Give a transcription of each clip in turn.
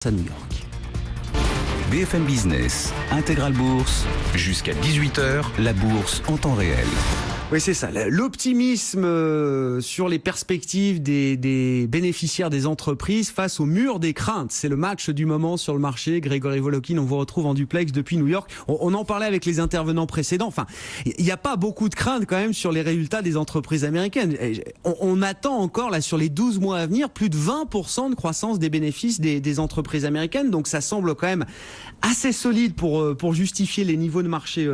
à New York. BFM Business, Intégral Bourse, jusqu'à 18h, la bourse en temps réel. Oui, c'est ça. L'optimisme sur les perspectives des bénéficiaires des entreprises face au mur des craintes. C'est le match du moment sur le marché. Grégory Volokin, on vous retrouve en duplex depuis New York. On en parlait avec les intervenants précédents. Enfin, il n'y a pas beaucoup de crainte quand même sur les résultats des entreprises américaines. On attend encore, là, sur les 12 mois à venir, plus de 20% de croissance des bénéfices des entreprises américaines. Donc ça semble quand même assez solide pour justifier les niveaux de marché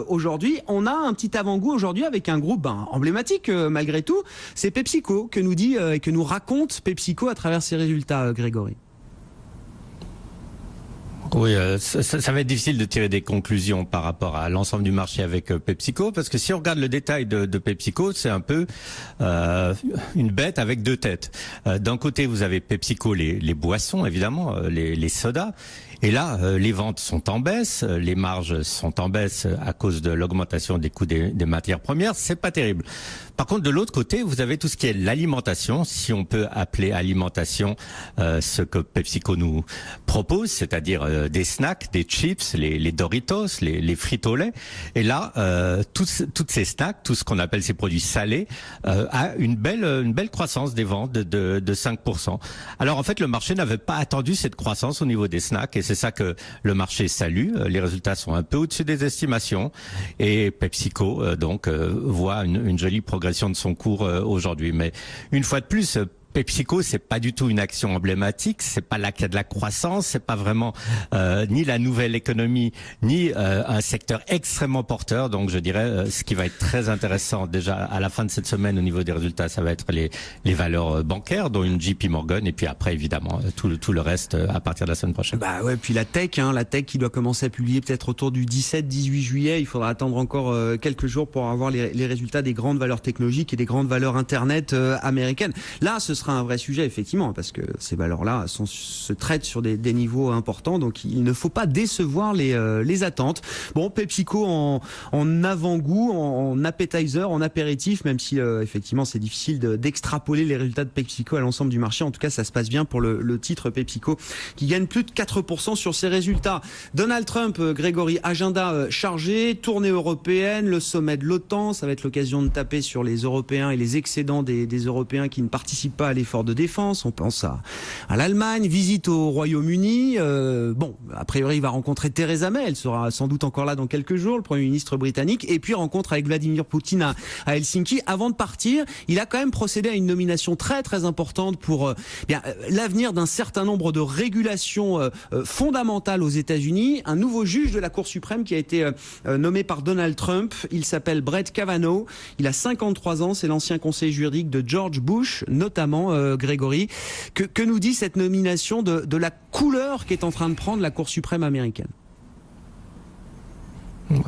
aujourd'hui. On a un petit avant-goût aujourd'hui avec un groupe emblématique malgré tout. C'est PepsiCo que nous dit et que nous raconte PepsiCo à travers ses résultats, Grégory. Oui, ça va être difficile de tirer des conclusions par rapport à l'ensemble du marché avec PepsiCo, parce que si on regarde le détail de PepsiCo, c'est un peu une bête avec deux têtes. D'un côté, vous avez PepsiCo, les boissons, évidemment, les sodas. Et là, les ventes sont en baisse, les marges sont en baisse à cause de l'augmentation des coûts des matières premières. C'est pas terrible. Par contre, de l'autre côté, vous avez tout ce qui est l'alimentation, si on peut appeler alimentation ce que PepsiCo nous propose, c'est-à-dire des snacks, des chips, les Doritos, les frites au lait. Et là, toutes ces snacks, tout ce qu'on appelle ces produits salés, a une belle croissance des ventes de 5%. Alors en fait, le marché n'avait pas attendu cette croissance au niveau des snacks, et c'est ça que le marché salue. Les résultats sont un peu au-dessus des estimations, et PepsiCo voit une jolie progression de son cours aujourd'hui. Mais une fois de plus, PepsiCo, c'est pas du tout une action emblématique, c'est pas là qu'il y a de la croissance, c'est pas vraiment ni la nouvelle économie, ni un secteur extrêmement porteur. Donc je dirais ce qui va être très intéressant déjà à la fin de cette semaine au niveau des résultats, ça va être les valeurs bancaires, dont une JP Morgan, et puis après évidemment tout le reste à partir de la semaine prochaine. Bah ouais, puis la tech qui doit commencer à publier peut-être autour du 17-18 juillet. Il faudra attendre encore quelques jours pour avoir les résultats des grandes valeurs technologiques et des grandes valeurs internet américaines. Là, ce sera un vrai sujet effectivement, parce que ces valeurs-là se traitent sur des niveaux importants, donc il ne faut pas décevoir les attentes. Bon, PepsiCo en avant-goût, en appetizer, en apéritif, même si effectivement c'est difficile d'extrapoler les résultats de PepsiCo à l'ensemble du marché. En tout cas, ça se passe bien pour le titre PepsiCo qui gagne plus de 4% sur ses résultats. Donald Trump, Grégory, agenda chargé, tournée européenne, le sommet de l'OTAN, ça va être l'occasion de taper sur les Européens et les excédents des Européens qui ne participent pas à l'effort de défense. On pense à l'Allemagne, visite au Royaume-Uni. A priori, il va rencontrer Theresa May. Elle sera sans doute encore là dans quelques jours, le Premier ministre britannique. Et puis, rencontre avec Vladimir Poutine à Helsinki. Avant de partir, il a quand même procédé à une nomination très, très importante pour l'avenir d'un certain nombre de régulations fondamentales aux États-Unis. Un nouveau juge de la Cour suprême qui a été nommé par Donald Trump. Il s'appelle Brett Kavanaugh. Il a 53 ans. C'est l'ancien conseiller juridique de George Bush, notamment Grégory. Que nous dit cette nomination de la couleur qu'est en train de prendre la Cour suprême américaine?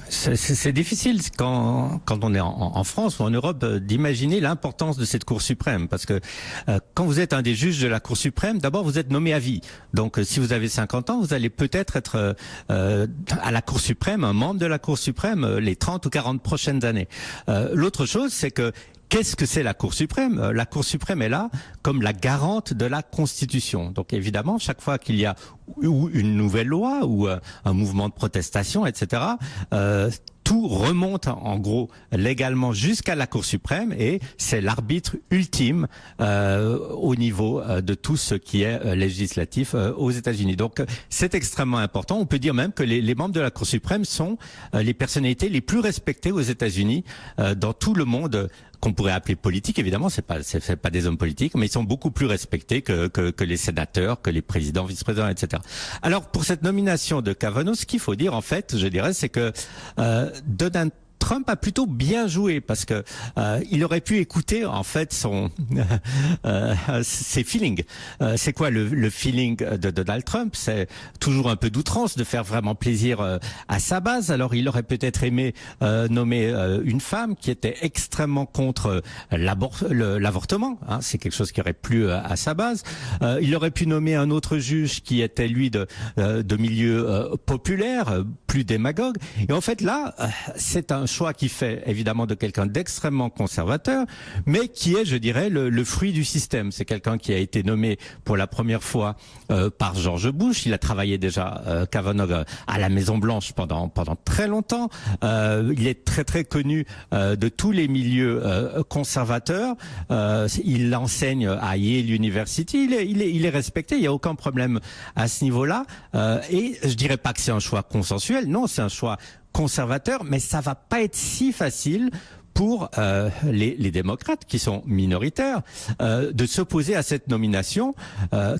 C'est difficile quand on est en France ou en Europe d'imaginer l'importance de cette Cour suprême, parce que quand vous êtes un des juges de la Cour suprême, d'abord vous êtes nommé à vie. Donc si vous avez 50 ans, vous allez peut-être être à la Cour suprême, un membre de la Cour suprême les 30 ou 40 prochaines années. L'autre chose, c'est que qu'est-ce que c'est la Cour suprême? La Cour suprême est là comme la garante de la Constitution. Donc évidemment, chaque fois qu'il y a une nouvelle loi ou un mouvement de protestation, etc., tout remonte en gros légalement jusqu'à la Cour suprême, et c'est l'arbitre ultime au niveau de tout ce qui est législatif aux États-Unis. Donc c'est extrêmement important. On peut dire même que les membres de la Cour suprême sont les personnalités les plus respectées aux États-Unis dans tout le monde qu'on pourrait appeler politique. Évidemment, c'est pas des hommes politiques, mais ils sont beaucoup plus respectés que les sénateurs, que les présidents, vice-présidents, etc. Alors, pour cette nomination de Kavanaugh, ce qu'il faut dire, en fait, je dirais, c'est que Donald Trump a plutôt bien joué, parce que il aurait pu écouter en fait ses feelings. C'est quoi le feeling de Donald Trump? C'est toujours un peu d'outrance, de faire vraiment plaisir à sa base. Alors il aurait peut-être aimé nommer une femme qui était extrêmement contre l'avortement. Hein, c'est quelque chose qui aurait plu à sa base. Il aurait pu nommer un autre juge qui était lui de milieu populaire, plus démagogue. Et en fait là, c'est un choix qui fait évidemment de quelqu'un d'extrêmement conservateur, mais qui est, je dirais, le fruit du système. C'est quelqu'un qui a été nommé pour la première fois par George Bush. Il a travaillé déjà Kavanaugh à la Maison Blanche pendant très longtemps. Il est très très connu de tous les milieux conservateurs. Il enseigne à Yale University. Il est respecté. Il n'y a aucun problème à ce niveau-là. Et je dirais pas que c'est un choix consensuel. Non, c'est un choix conservateur, mais ça va pas être si facile pour les démocrates, qui sont minoritaires, de s'opposer à cette nomination,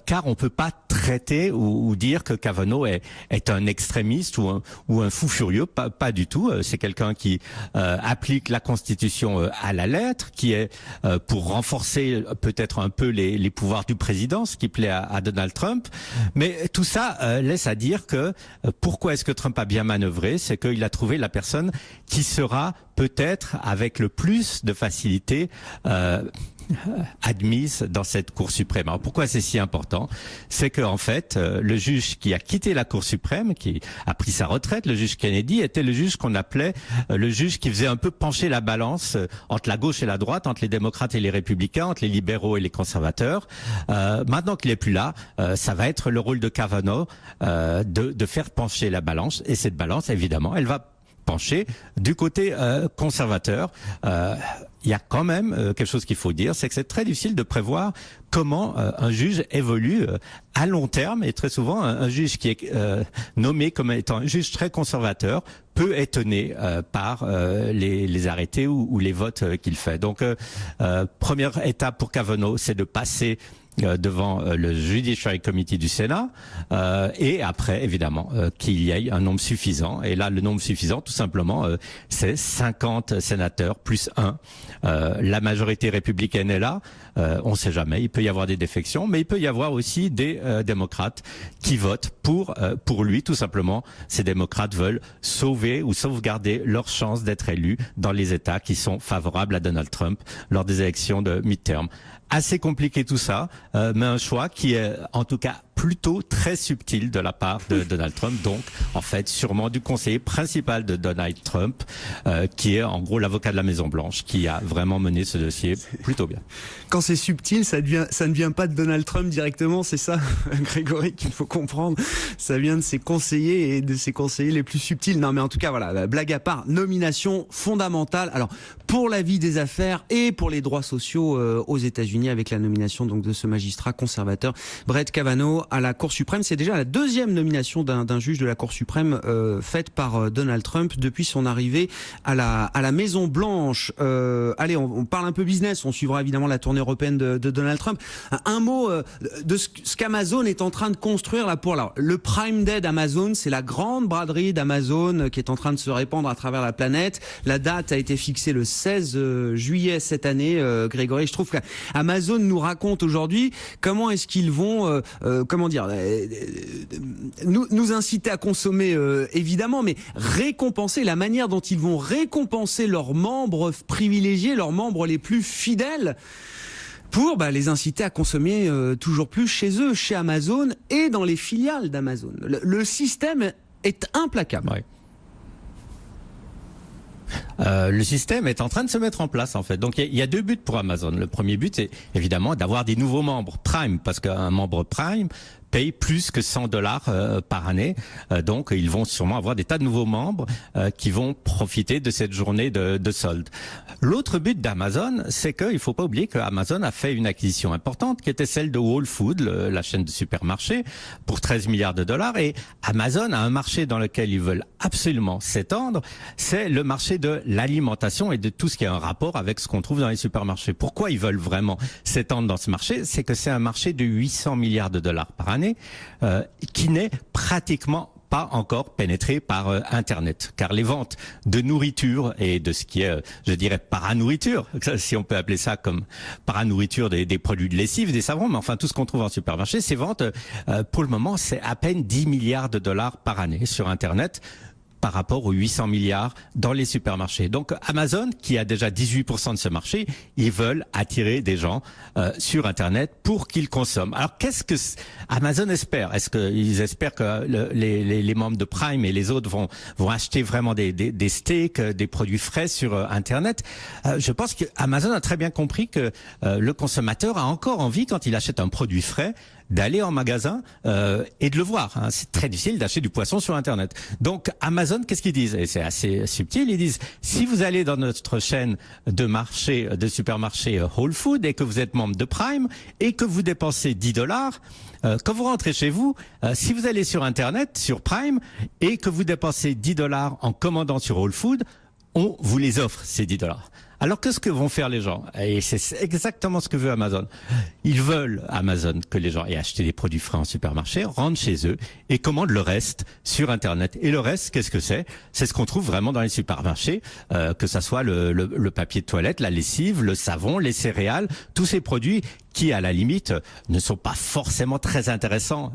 car on peut pas traiter ou dire que Kavanaugh est un extrémiste ou un fou furieux. Pas du tout. C'est quelqu'un qui applique la Constitution à la lettre, qui est pour renforcer peut-être un peu les pouvoirs du président, ce qui plaît à Donald Trump. Mais tout ça laisse à dire que pourquoi est-ce que Trump a bien manœuvré, c'est qu'il a trouvé la personne qui sera peut-être avec le plus de facilité admise dans cette Cour suprême. Alors pourquoi c'est si important? C'est que en fait, le juge qui a quitté la Cour suprême, qui a pris sa retraite, le juge Kennedy, était le juge qu'on appelait le juge qui faisait un peu pencher la balance entre la gauche et la droite, entre les démocrates et les républicains, entre les libéraux et les conservateurs. Maintenant qu'il est plus là, ça va être le rôle de Kavanaugh de faire pencher la balance, et cette balance, évidemment, elle va pencher du côté conservateur. Il y a quand même quelque chose qu'il faut dire, c'est que c'est très difficile de prévoir comment un juge évolue à long terme, et très souvent un juge qui est nommé comme étant un juge très conservateur peut étonner par les arrêtés ou les votes qu'il fait. Donc première étape pour Kavanaugh, c'est de passer devant le Judiciary Committee du Sénat, et après évidemment qu'il y ait un nombre suffisant. Et là, le nombre suffisant, tout simplement, c'est 50 sénateurs plus 1. La majorité républicaine est là. On ne sait jamais, il peut y avoir des défections, mais il peut y avoir aussi des démocrates qui votent pour lui, tout simplement. Ces démocrates veulent sauver ou sauvegarder leur chance d'être élus dans les États qui sont favorables à Donald Trump lors des élections de midterm. Assez compliqué tout ça, mais un choix qui est en tout cas plutôt très subtil de la part de Donald Trump, donc en fait sûrement du conseiller principal de Donald Trump, qui est en gros l'avocat de la Maison Blanche, qui a vraiment mené ce dossier plutôt bien. Quand c'est subtil, ça ne vient pas de Donald Trump directement, c'est ça, Grégory, qu'il faut comprendre. Ça vient de ses conseillers et de ses conseillers les plus subtils. Non mais en tout cas voilà, blague à part, nomination fondamentale. Alors pour la vie des affaires et pour les droits sociaux aux États-Unis, avec la nomination donc de ce magistrat conservateur Brett Kavanaugh à la Cour suprême. C'est déjà la deuxième nomination d'un juge de la Cour suprême faite par Donald Trump depuis son arrivée à la Maison Blanche. Allez, on parle un peu business, on suivra évidemment la tournée européenne de Donald Trump. Un mot de ce qu'Amazon est en train de construire là pour le Prime Day d'Amazon. C'est la grande braderie d'Amazon qui est en train de se répandre à travers la planète. La date a été fixée le 16 juillet cette année. Grégory, je trouve qu'Amazon nous raconte aujourd'hui comment est-ce qu'ils vont nous inciter à consommer évidemment, mais récompenser, la manière dont ils vont récompenser leurs membres privilégiés, leurs membres les plus fidèles, pour les inciter à consommer toujours plus chez eux, chez Amazon et dans les filiales d'Amazon. Le système est implacable. Ouais. Le système est en train de se mettre en place en fait. Donc il y a deux buts pour Amazon. Le premier but, c'est évidemment d'avoir des nouveaux membres Prime, parce qu'un membre Prime paye plus que $100 par année. Donc ils vont sûrement avoir des tas de nouveaux membres qui vont profiter de cette journée de solde. L'autre but d'Amazon, c'est qu'il faut pas oublier qu'Amazon a fait une acquisition importante qui était celle de Whole Foods, la chaîne de supermarchés, pour $13 milliards. Et Amazon a un marché dans lequel ils veulent absolument s'étendre, c'est le marché de l'alimentation et de tout ce qui a un rapport avec ce qu'on trouve dans les supermarchés. Pourquoi ils veulent vraiment s'étendre dans ce marché? C'est que c'est un marché de $800 milliards par année, qui n'est pratiquement pas encore pénétré par Internet, car les ventes de nourriture et de ce qui est, je dirais, paranourriture, si on peut appeler ça comme paranourriture des produits de lessive, des savons, mais enfin tout ce qu'on trouve en supermarché, ces ventes, pour le moment, c'est à peine $10 milliards par année sur Internet. par rapport aux 800 milliards dans les supermarchés. Donc Amazon, qui a déjà 18% de ce marché, ils veulent attirer des gens sur Internet pour qu'ils consomment. Alors qu'est-ce que Amazon espère? Est-ce qu'ils espèrent que les membres de Prime et les autres vont acheter vraiment des steaks, des produits frais sur Internet? Je pense que Amazon a très bien compris que le consommateur a encore envie, quand il achète un produit frais, d'aller en magasin et de le voir. Hein. C'est très difficile d'acheter du poisson sur Internet. Donc Amazon, qu'est-ce qu'ils disent? Et c'est assez subtil. Ils disent, si vous allez dans notre chaîne de supermarché Whole Foods et que vous êtes membre de Prime et que vous dépensez $10, quand vous rentrez chez vous, si vous allez sur Internet, sur Prime, et que vous dépensez $10 en commandant sur Whole Foods, on vous les offre, ces $10. Alors qu'est-ce que vont faire les gens? Et c'est exactement ce que veut Amazon. Ils veulent, Amazon, que les gens aient acheté des produits frais en supermarché, rentrent chez eux et commandent le reste sur Internet. Et le reste, qu'est-ce que c'est? C'est ce qu'on trouve vraiment dans les supermarchés, que ça soit le papier de toilette, la lessive, le savon, les céréales, tous ces produits qui, à la limite, ne sont pas forcément très intéressants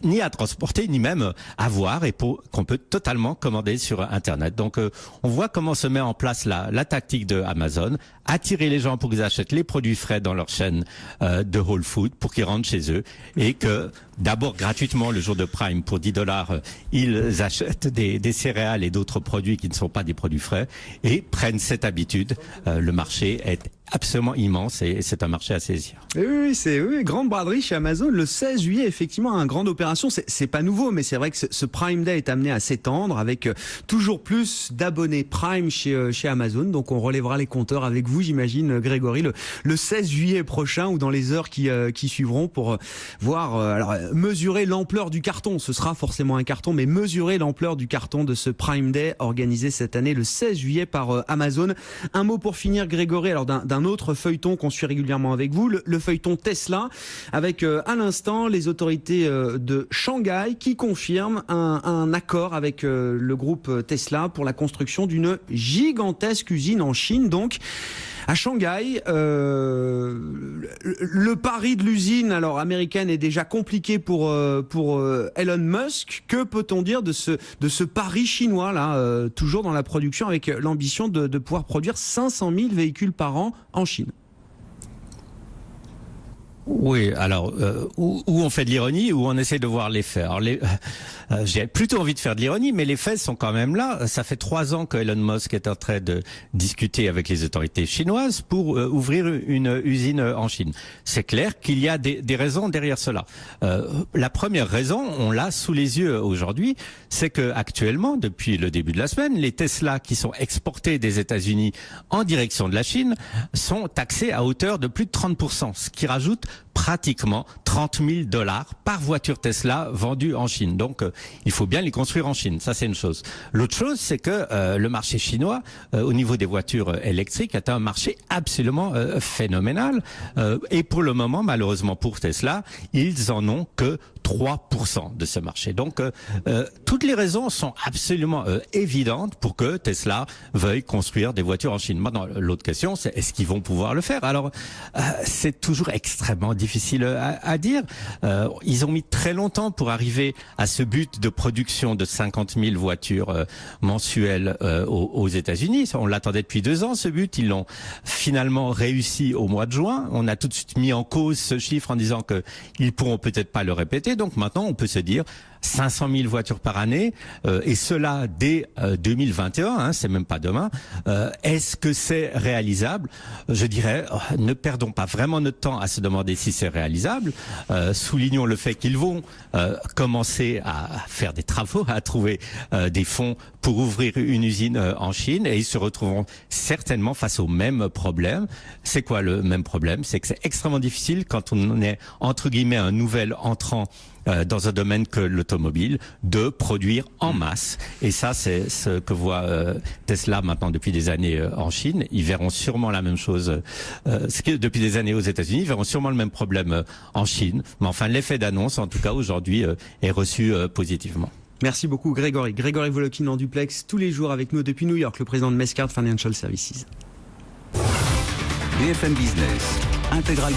ni à transporter, ni même à voir, et qu'on peut totalement commander sur Internet. Donc, on voit comment se met en place la tactique de Amazon, attirer les gens pour qu'ils achètent les produits frais dans leur chaîne de Whole Foods, pour qu'ils rentrent chez eux, et que d'abord gratuitement le jour de Prime pour $10, ils achètent des céréales et d'autres produits qui ne sont pas des produits frais, et prennent cette habitude. Le marché est absolument immense et c'est un marché à saisir. Oui, c'est grande braderie chez Amazon. Le 16 juillet, effectivement, une grande opération. C'est pas nouveau, mais c'est vrai que ce Prime Day est amené à s'étendre avec toujours plus d'abonnés Prime chez Amazon. Donc on relèvera les compteurs avec vous, j'imagine, Grégory, le 16 juillet prochain ou dans les heures qui suivront pour voir, alors mesurer l'ampleur du carton. Ce sera forcément un carton, mais mesurer l'ampleur du carton de ce Prime Day organisé cette année le 16 juillet par Amazon. Un mot pour finir, Grégory, alors d'un autre feuilleton qu'on suit régulièrement avec vous, le feuilleton Tesla, avec à l'instant les autorités de Shanghai qui confirment un accord avec le groupe Tesla pour la construction d'une gigantesque usine en Chine, donc à Shanghai. Le pari de l'usine alors américaine est déjà compliqué pour Elon Musk. Que peut-on dire de ce pari chinois là, toujours dans la production, avec l'ambition de pouvoir produire 500 000 véhicules par an en Chine? Oui, alors où on fait de l'ironie, ou on essaie de voir les faits. Alors j'ai plutôt envie de faire de l'ironie, mais les faits sont quand même là. Ça fait 3 ans que Elon Musk est en train de discuter avec les autorités chinoises pour ouvrir une usine en Chine. C'est clair qu'il y a des raisons derrière cela. La première raison, on l'a sous les yeux aujourd'hui, c'est que actuellement, depuis le début de la semaine, les Tesla qui sont exportés des États-Unis en direction de la Chine sont taxés à hauteur de plus de 30%, ce qui rajoute pratiquement $30 000 par voiture Tesla vendue en Chine. Donc, il faut bien les construire en Chine. Ça, c'est une chose. L'autre chose, c'est que le marché chinois, au niveau des voitures électriques, est un marché absolument phénoménal. Et pour le moment, malheureusement pour Tesla, ils en ont que 3% de ce marché. Donc, toutes les raisons sont absolument évidentes pour que Tesla veuille construire des voitures en Chine. Maintenant, l'autre question, c'est est-ce qu'ils vont pouvoir le faire? Alors, c'est toujours extrêmement difficile à dire. Ils ont mis très longtemps pour arriver à ce but de production de 50 000 voitures mensuelles aux États-Unis. On l'attendait depuis 2 ans, ce but. Ils l'ont finalement réussi au mois de juin. On a tout de suite mis en cause ce chiffre en disant que ils pourront peut-être pas le répéter. Donc maintenant, on peut se dire 500 000 voitures par année, et cela dès 2021, hein, c'est même pas demain. Est-ce que c'est réalisable? Je dirais, ne perdons pas vraiment notre temps à se demander si c'est réalisable. Soulignons le fait qu'ils vont commencer à faire des travaux, à trouver des fonds pour ouvrir une usine en Chine, et ils se retrouveront certainement face au même problème. C'est quoi le même problème? C'est que c'est extrêmement difficile quand on est entre guillemets un nouvel entrant dans un domaine que l'automobile, de produire en masse. Et ça, c'est ce que voit Tesla maintenant depuis des années en Chine. Ils verront sûrement la même chose depuis des années aux États-Unis. Ils verront sûrement le même problème en Chine. Mais enfin, l'effet d'annonce, en tout cas aujourd'hui, est reçu positivement. Merci beaucoup, Grégory. Grégory Volokin en duplex, tous les jours avec nous depuis New York, le président de Mescard Financial Services. BFM Business, Intégral